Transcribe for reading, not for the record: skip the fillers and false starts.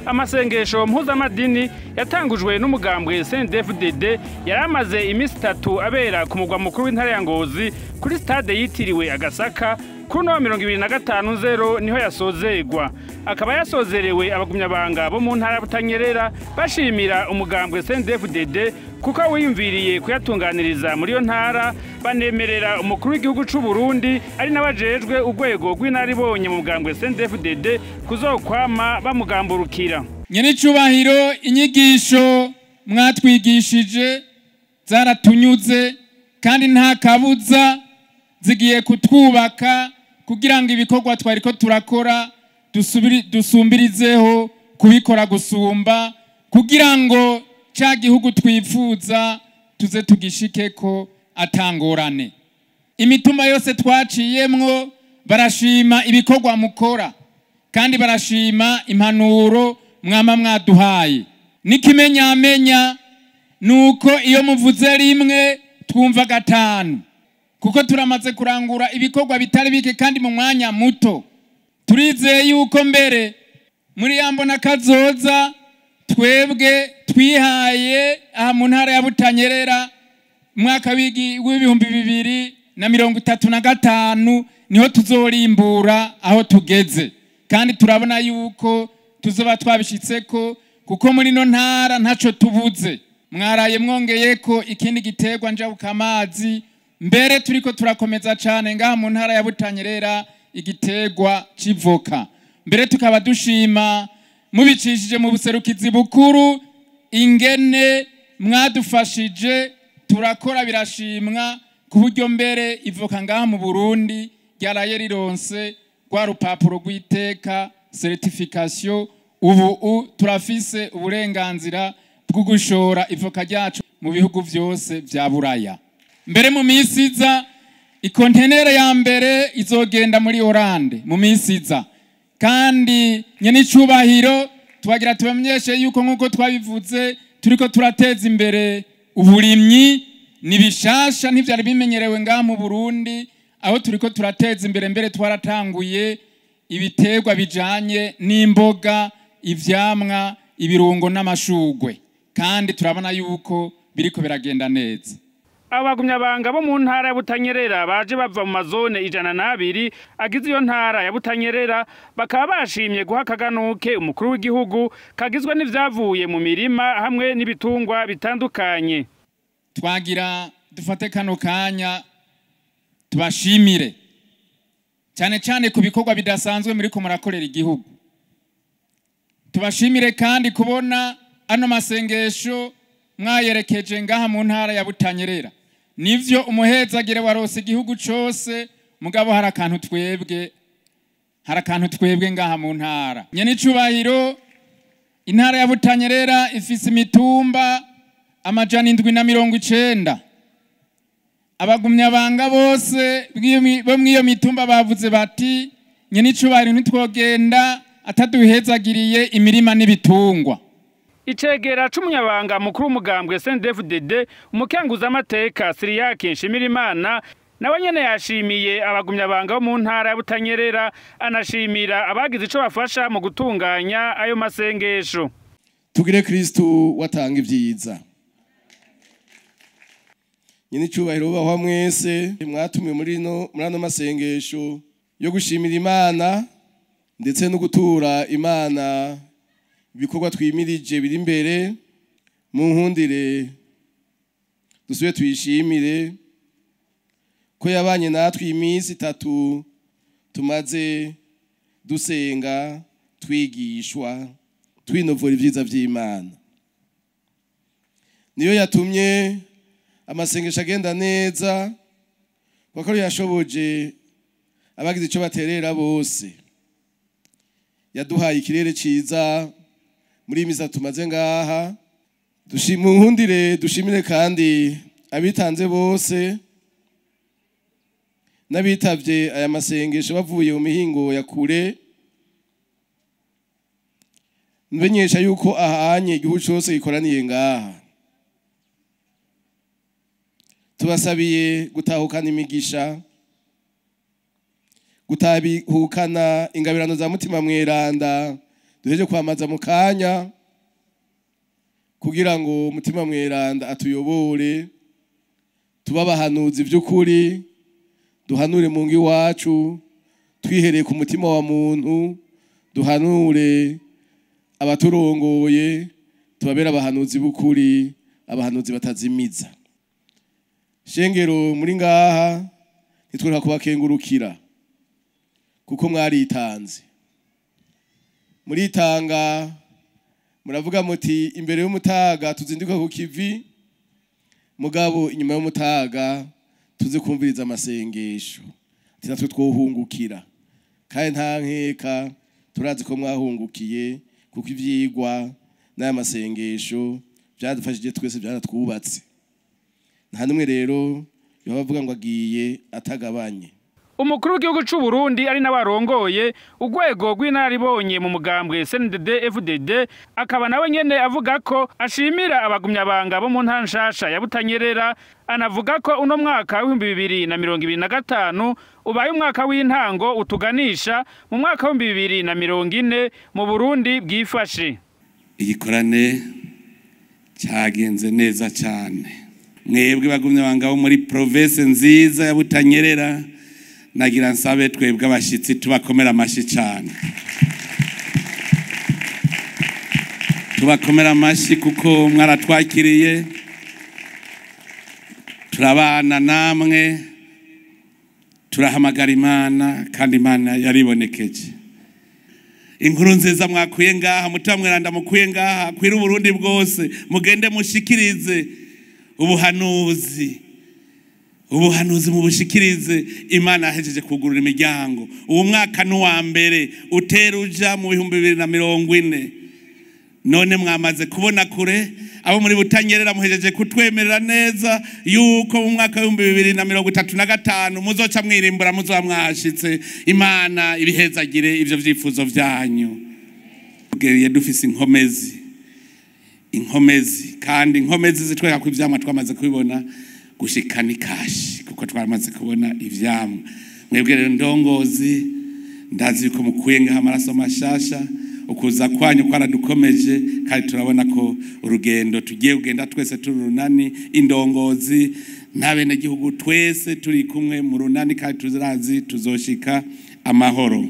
amasengesho mpuzamadini yatangujwe n'umugambwe CNDD-FDD yaramaze iminsi 3 abera ku mugwa mukuru w'intara ya Ngozi kuri stade yitiriwe Agasaka kuno 2025 niho yasozerwa. Akaba yasozerewe abagumyabanga bo mu ntara ya Butanyerera bashimira umugambwe CNDD-FDD kuko wiyumviriye kuyatunganiriza muri yo ntara, banemerera umukuru w'igihugu c'u Burundi ari nabajejwe urwego rw'inaribonye mu mugambwe CNDD-FDD kuzokwama bamugamburukira. Nyene cubahiro, inyigisho mwatwigishije zaratunyuze kandi nta kabuza zigiye kutwubaka kugira ngo ibikorwa twariko turakora dusumbirizeho kubikora gusumba, kugira ngo ca gihugu twifuza tuze tugishikeko atangorane. Imituma yose twaciyemwo barashima ibikorwa mukora kandi barashima impanuro mwama mwaduhaye. N'ikimenyamenya nuko iyo muvuze rimwe twumva gatanu, kuko turamaze kurangura ibikorwa bitari bike kandi mu mwanya muto. Turizeye yuko mbere muri yambona kazoza twebwe twihaye aha mu ntara ya Butanyerera mwaka w'ibihumbi 2035 niho tuzorimbura aho tugeze, kandi turabona yuko tuzoba twabishitseko kuko muri no ntara ntaco tubuze. Mwaraye mwongeyeko ikindi giterwa njabuka amazi, mbere turiko turakomeza cane ngaha mu ntara ya Butanyerera igiterwa civoka. Mbere tukaba dushima mubicishije mu buserukizi bukuru ingene mwadufashije, turakora birashimwa ku buryo mbere ivoka ngaha mu Burundi ryaraye rironse rwa rupapuro rw'iteka certification. Ubu turafise uburenganzira bwo gushora ivoka ryacu mu bihugu vyose vya Buraya. Mbere mu misiza ikontenere ya mbere izogenda muri Hollande mu misiza, kandi nyene icubahiro twagira tubamenyeshe yuko nkuko twabivuze turiko turateza imbere uburimyi nibishasha ntivyari bimenyerewe ngaha mu Burundi, aho turiko turateza imbere. Mbere twaratanguye ibiterwa bijanye n'imboga, ivyamwa, ibirungo n'amashugwe, kandi turabona yuko biriko biragenda neza. Abagumyabanga bo mu ntara ya Butanyerera baje bava mu mazone 102 agize iyo ntara ya Butanyerera bakaba bashimye guha akaganuke umukuru w'igihugu kagizwe n'ivyavuye mu mirima hamwe n'ibitungwa bitandukanye. Twagira dufate kano kanya tubashimire cyane cyane ku bikorwa bidasanzwe muri ko murakorera igihugu. Tubashimire kandi kubona ano masengesho mwayerekeje ngaha mu ntara ya Butanyerera. Nivyo umuhezagire warose igihugu cose, mugabo harakantu twebwe ngaha mu ntara. Nyene icubahiro, intara ya Butanyerera ifise imitumba 790. Abagumyabanga bose bo mwiyo mitumba bavuze bati nyene icubahiro ntitwogenda ataduhezagiriye imirima n'ibitungwa. Icegera c'umunyabanga mukuru w'umugambwe CNDD-FDD umukenguza amateka Siriyake Nshimirimana nawe nyene yashimiye abagumyabanga bo mu ntara ya Butanyerera, anashimira abagize ico bafasha mu gutunganya ayo masengesho. Tugire Kristo watanga ivyiza. Nyine icubahiro baho mwese mwatumiwe muri ano masengesho yo gushimira Imana ndetse no gutura Imana ibikorwa twimirije biri imbere. Mu nkundire dusubire tuyishimire ko yabanye natwe iminsi 3 tumaze dusenga, twigishwa, twinovora ivyiza vy'Imana. Niyo yatumye amasengesho agenda neza, kuko yashoboje abagize ico baterera bose. Yaduhaye ikirere ciza muri imisa tumaze ngaha. Dushimire kandi abitanze bose n'abitavye aya masengesho bavuye mu mihingo ya kure. Nbenyesha yuko ahanye igihugu cyose gikoraniye ngaha. Tubasabiye gutahukana imigisha, gutahukana ingabirano za mutima mweranda duheje kwamaza mu kanya kugira ngo umutima mweranda atuyobore tuba abahanuzi by'ukuri duhanure mu ngi wacu twihereye ku mutima wa muntu duhanure abaturongoye tubabera abahanuzi b'ukuri abahanuzi batazimiza shengero muri ngaha nitwereka kubakengurukira kuko mwaritanze muritanga muravuga muti imbere y'umutaga tuzinduka ku kivi mugabo inyuma y'umutaga tuze kumviriza amasengesho ati natwe twohungukira kandi nta nkeka turazi ko mwahungukiye kuko ivyigwa n'aya masengesho byadufashije twese byaratwubatse nta numwe rero yobavuga ngo agiye atagabanye. Umukuru w'igihugu c'u Burundi ari nabarongoye urwego rw'inaribonye mu mugambwe CNDD-FDD akaba nawe nyene avuga ko ashimira abagumyabanga bo mu ntanshasha ya Butanyerera anavuga ko uno mwaka wa 2025 ubaye umwaka w'intango utuganisha mu mwaka wa 2040 mu Burundi bwifashe. Igikorane cyagenze neza cyane. Mwebwe bagumyabanga bo muri province nziza ya Butanyerera nagira nsabe twebwe abashitsi tubakomera amashi cyane tubakomera amashi kuko mwaratwakiriye turabana namwe turahamagara Imana kandi Imana yaribonekeje. Inkuru nziza mwakuye ngaha mutamweranda mukuye ngaha kwira Burundi bwose mugende mushikirize ubuhanuzi mu bushikirize Imana yahejeje kugurura imiryango. Uwo mwaka n'uwa mbere uteruja mu 2040 none mwamaze kubona kure abo muri Butanyerera muhejeje kutwemerera neza yuko mu mwaka wa 2035 muzoca mwirimbura muzoba mwashitse. Imana ibihezagire ivyo vyifuzo vyanyu. Tugeriye dufise inkomezi kandi inkomezi zitweka ku ivyamwa twamaze kubibona gushikana ikashi kuko twamaze kubona ivyamwa. Mwebwe rero ndongozi ndazi yuko mukuye ngaha amaraso mashasha ukuza kwanyu kwaradukomeje kandi turabona ko urugendo tugiye kugenda twese turi runani indongozi n'abene gihugu twese turi kumwe mu runani kandi tuzirazi tuzoshika amahoro.